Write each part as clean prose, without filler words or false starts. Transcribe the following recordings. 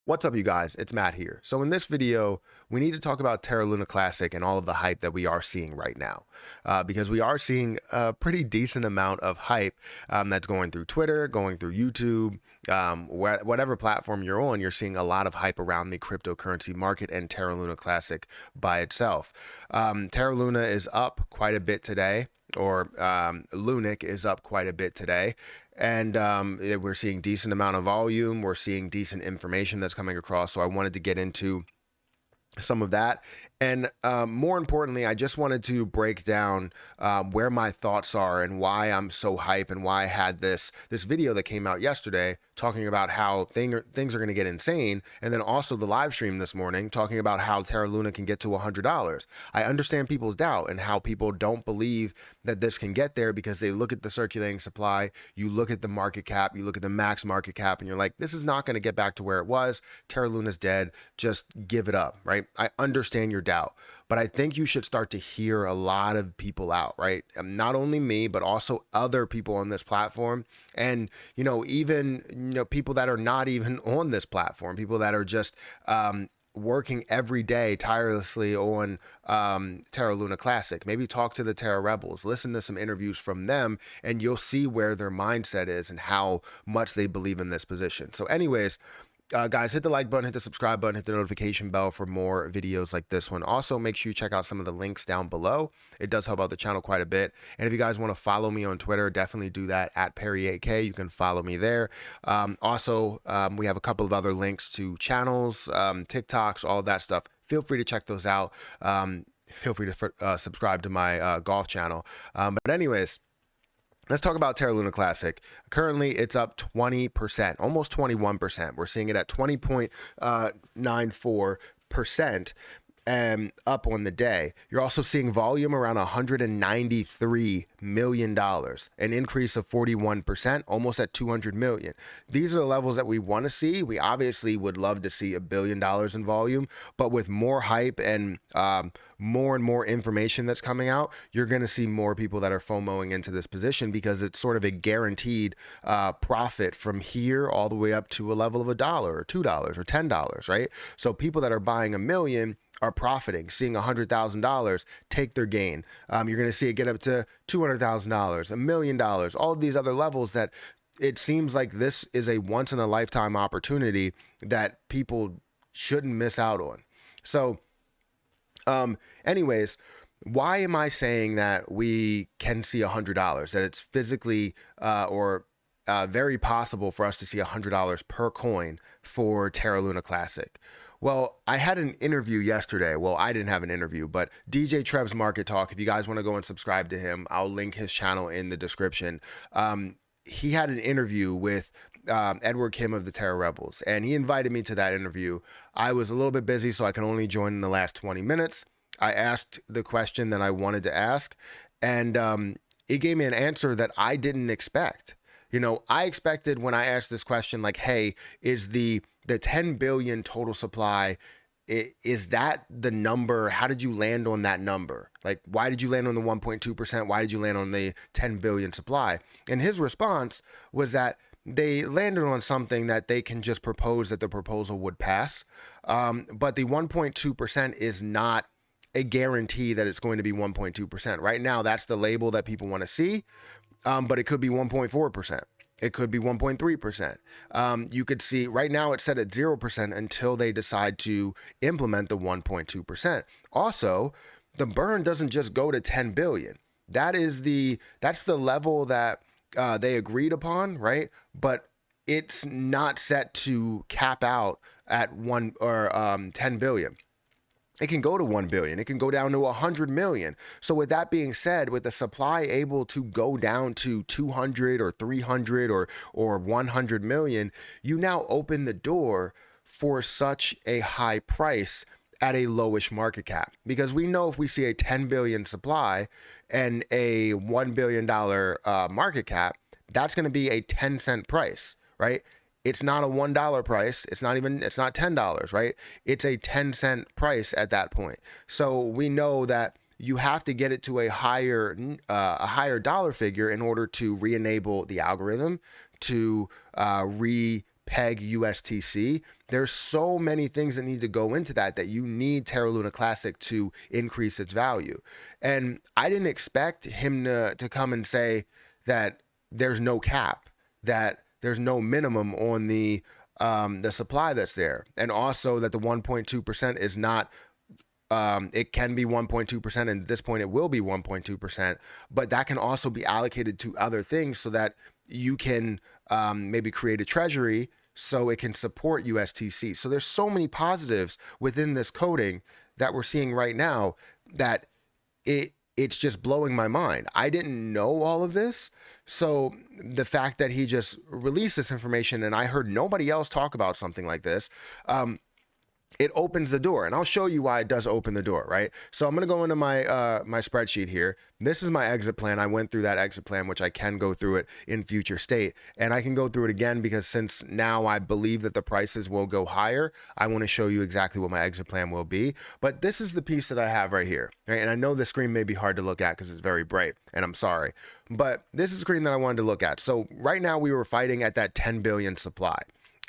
What's up, you guys? It's Matt here. So in this video, we need to talk about Terra Luna Classic and all of the hype that we are seeing right now, because we are seeing a pretty decent amount of hype that's going through Twitter, going through YouTube, whatever platform you're on, you're seeing a lot of hype around the cryptocurrency market and Terra Luna Classic by itself. Terra Luna is up quite a bit today, or Lunic is up quite a bit today. And we're seeing decent amount of volume. We're seeing decent information that's coming across. So I wanted to get into some of that. And more importantly, I just wanted to break down where my thoughts are and why I'm so hype and why I had this video that came out yesterday talking about how things are going to get insane. And then also the live stream this morning talking about how Terra Luna can get to $100. I understand people's doubt and how people don't believe that this can get there because they look at the circulating supply, you look at the market cap, you look at the max market cap, and you're like, this is not going to get back to where it was. Terra Luna's dead. Just give it up, right? I understand your doubt, but I think you should start to hear a lot of people out, right? Not only me, but also other people on this platform. And, even, people that are not even on this platform, people that are just, working every day tirelessly on Terra Luna Classic. Maybe talk to the Terra Rebels, listen to some interviews from them, and you'll see where their mindset is and how much they believe in this position. So anyways, guys, hit the like button, hit the subscribe button, hit the notification bell for more videos like this one. Also, make sure you check out some of the links down below. It does help out the channel quite a bit. And if you guys want to follow me on Twitter, definitely do that at Perry8K. You can follow me there. Also, we have a couple of other links to channels, TikToks, all of that stuff. Feel free to check those out. Feel free to subscribe to my golf channel. But anyways, let's talk about Terra Luna Classic. Currently, it's up 20%, almost 21%. We're seeing it at 20.94% up on the day. You're also seeing volume around $193 million, an increase of 41%, almost at 200 million. These are the levels that we want to see. We obviously would love to see $1 billion in volume, but with more hype and more and more information that's coming out, you're going to see more people that are FOMOing into this position because it's sort of a guaranteed profit from here all the way up to a level of $1 or $2 or $10, right? So people that are buying $1 million are profiting, seeing $100,000 take their gain. You're going to see it get up to $200,000, $1 million, all of these other levels that it seems like this is a once in a lifetime opportunity that people shouldn't miss out on. So anyways, why am I saying that we can see $100, that it's physically very possible for us to see $100 per coin for Terra Luna Classic? Well, I had an interview yesterday. Well, I didn't have an interview, but DJ Trev's Market Talk, if you guys want to go and subscribe to him, I'll link his channel in the description. He had an interview with Edward Kim of the Terra Rebels, and he invited me to that interview. I was a little bit busy, so I can only join in the last 20 minutes. I asked the question that I wanted to ask, and it gave me an answer that I didn't expect. I expected when I asked this question, like, hey, is the 10 billion total supply, is that the number? How did you land on that number? Like, why did you land on the 1.2%? Why did you land on the 10 billion supply? And his response was that they landed on something that they can just propose that the proposal would pass. But the 1.2% is not a guarantee that it's going to be 1.2%. Right now, that's the label that people want to see. But it could be 1.4%. It could be 1.3%. You could see right now it's set at 0% until they decide to implement the 1.2%. Also, the burn doesn't just go to 10 billion. That's the level that they agreed upon, right? But it's not set to cap out at 10 billion. It can go to 1 billion. It can go down to 100 million. So with that being said, with the supply able to go down to 200 or 300 or 100 million, you now open the door for such a high price at a lowish market cap. Because we know if we see a 10 billion supply and a $1 billion market cap, that's going to be a 10-cent price, right? It's not a $1 price. It's not $10, right? It's a 10-cent price at that point. So we know that you have to get it to a higher dollar figure in order to re-enable the algorithm, to peg USTC. There's so many things that need to go into that you need Terra Luna Classic to increase its value. And I didn't expect him to come and say that there's no cap, that there's no minimum on the supply that's there, and also that the 1.2% is not. It can be 1.2%, and at this point it will be 1.2%, but that can also be allocated to other things so that you can maybe create a treasury so it can support USTC. So there's so many positives within this coding that we're seeing right now that it's just blowing my mind. I didn't know all of this. So the fact that he just released this information and I heard nobody else talk about something like this, it opens the door, and I'll show you why it does open the door, right? So I'm going to go into my my spreadsheet here. This is my exit plan. I went through that exit plan, which I can go through it in future state, and I can go through it again because since now I believe that the prices will go higher, I want to show you exactly what my exit plan will be. But this is the piece that I have right here, right? And I know the screen may be hard to look at because it's very bright, and I'm sorry, but this is the screen that I wanted to look at. So right now we were fighting at that 10 billion supply.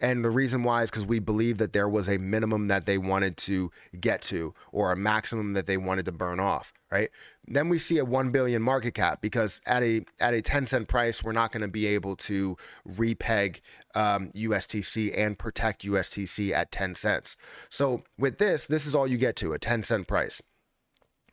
And the reason why is because we believe that there was a minimum that they wanted to get to, or a maximum that they wanted to burn off, right? Then we see a 1 billion market cap, because at a 10-cent price, we're not going to be able to repeg USTC and protect USTC at 10 cents. So with this is all you get to, a 10-cent price.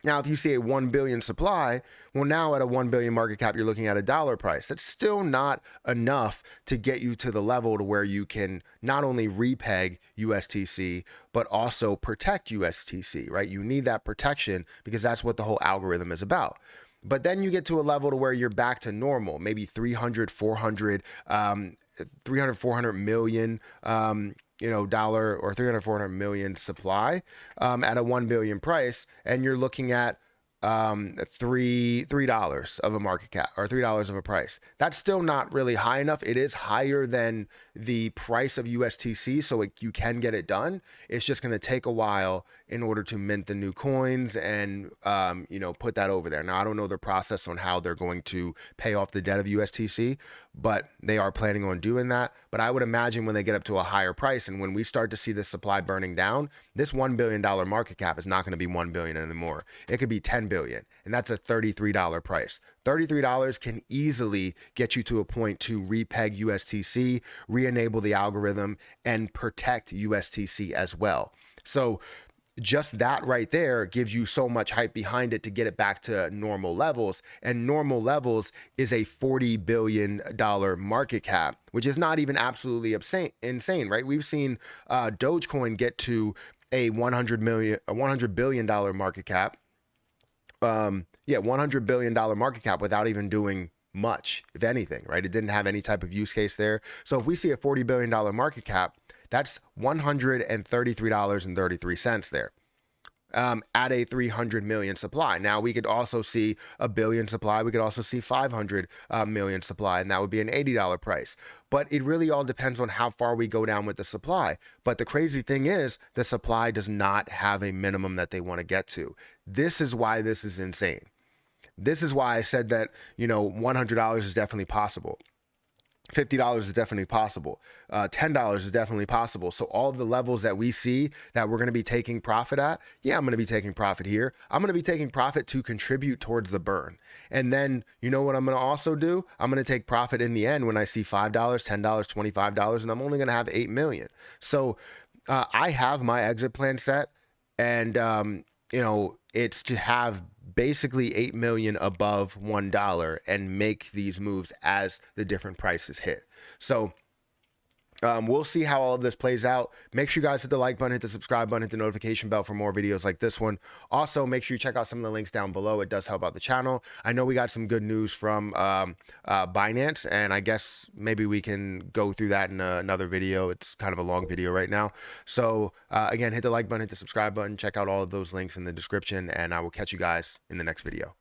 Now, if you see a 1 billion supply, well, now at a 1 billion market cap, you're looking at $1 price. That's still not enough to get you to the level to where you can not only repeg USTC, but also protect USTC, right? You need that protection because that's what the whole algorithm is about. But then you get to a level to where you're back to normal, maybe 300, 400 million, dollar or 300, 400 million supply at a 1 billion price, and you're looking at $3 of a market cap, or $3 of a price. That's still not really high enough. It is higher than the price of USTC, so you can get it done. It's just going to take a while in order to mint the new coins and put that over there. Now, I don't know the process on how they're going to pay off the debt of USTC, but they are planning on doing that. But I would imagine when they get up to a higher price and when we start to see this supply burning down, this $1 billion market cap is not going to be 1 billion anymore. It could be 10 billion, and that's a $33 price. $33 can easily get you to a point to repeg USTC, re-enable the algorithm, and protect USTC as well. So just that right there gives you so much hype behind it to get it back to normal levels. And normal levels is a $40 billion market cap, which is not even absolutely insane, right? We've seen Dogecoin get to a $100 billion market cap. $100 billion market cap without even doing much, if anything, right? It didn't have any type of use case there. So if we see a $40 billion market cap, that's $133.33 there at a 300 million supply. Now, we could also see a billion supply. We could also see 500 million supply, and that would be an $80 price. But it really all depends on how far we go down with the supply. But the crazy thing is the supply does not have a minimum that they want to get to. This is why this is insane. This is why I said that, $100 is definitely possible. $50 is definitely possible. $10 is definitely possible. So all of the levels that we see that we're going to be taking profit at, I'm going to be taking profit here. I'm going to be taking profit to contribute towards the burn. And then, you know what I'm going to also do? I'm going to take profit in the end when I see $5, $10, $25, and I'm only going to have 8 million. So I have my exit plan set, and it's to have basically 8 million above $1 and make these moves as the different prices hit. So we'll see how all of this plays out. Make sure you guys hit the like button, hit the subscribe button, hit the notification bell for more videos like this one. Also, make sure you check out some of the links down below. It does help out the channel. I know we got some good news from Binance, and I guess maybe we can go through that in another video. It's kind of a long video right now. So again, hit the like button, hit the subscribe button, check out all of those links in the description, and I will catch you guys in the next video.